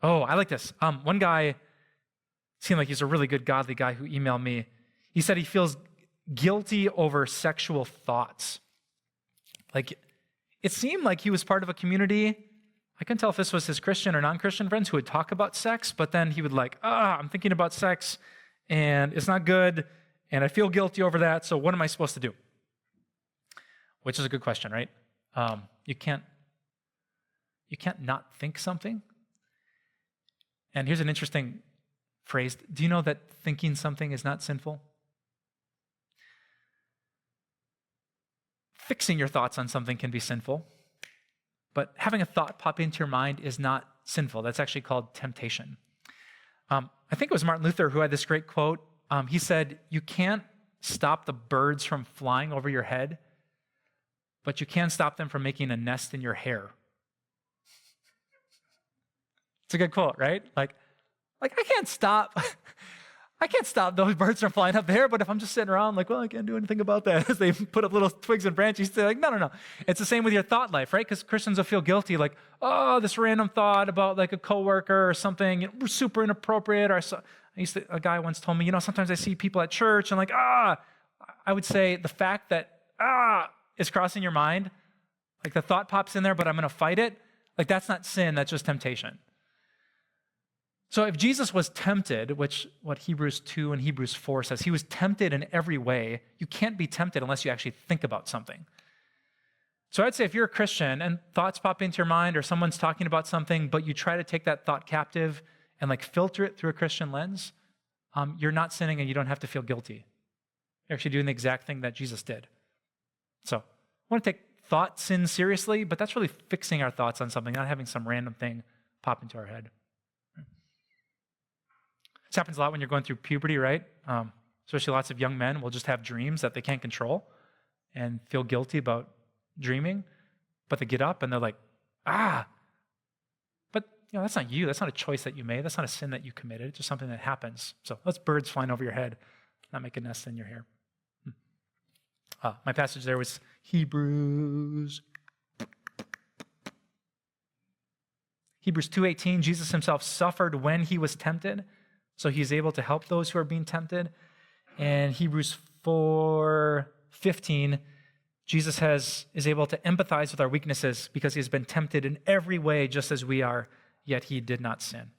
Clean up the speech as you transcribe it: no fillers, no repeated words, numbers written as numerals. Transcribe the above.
Oh, I like this. One guy seemed like he's a really good godly guy who emailed me. He said he feels guilty over sexual thoughts. Like, it seemed like he was part of a community. I couldn't tell if this was his Christian or non-Christian friends who would talk about sex, but then he would I'm thinking about sex, and it's not good, and I feel guilty over that, so what am I supposed to do? Which is a good question, right? You can't not think something. And here's an interesting phrase. Do you know that thinking something is not sinful? Fixing your thoughts on something can be sinful, but having a thought pop into your mind is not sinful. That's actually called temptation. I think it was Martin Luther who had this great quote. He said, "You can't stop the birds from flying over your head, but you can stop them from making a nest in your hair." It's a good quote, right? Like I can't stop those birds from flying up there, but if I'm just sitting around I can't do anything about that, as they put up little twigs and branches, they're like, no. It's the same with your thought life, right? Because Christians will feel guilty, this random thought about a coworker or something super inappropriate. Or a guy once told me, sometimes I see people at church and I would say the fact that is crossing your mind, the thought pops in there, but I'm going to fight it. That's not sin, that's just temptation. So if Jesus was tempted, which what Hebrews 2 and Hebrews 4 says, he was tempted in every way. You can't be tempted unless you actually think about something. So I'd say if you're a Christian and thoughts pop into your mind or someone's talking about something, but you try to take that thought captive and filter it through a Christian lens, you're not sinning and you don't have to feel guilty. You're actually doing the exact thing that Jesus did. So I want to take thought sin seriously, but that's really fixing our thoughts on something, not having some random thing pop into our head. This happens a lot when you're going through puberty, right? Especially lots of young men will just have dreams that they can't control and feel guilty about dreaming, but they get up and they're like, but that's not you. That's not a choice that you made. That's not a sin that you committed. It's just something that happens. So that's birds flying over your head, not make a nest in your hair. My passage there was Hebrews 2:18. Jesus himself suffered when he was tempted, so he's able to help those who are being tempted. And Hebrews 4:15, Jesus is able to empathize with our weaknesses because he has been tempted in every way just as we are, yet he did not sin.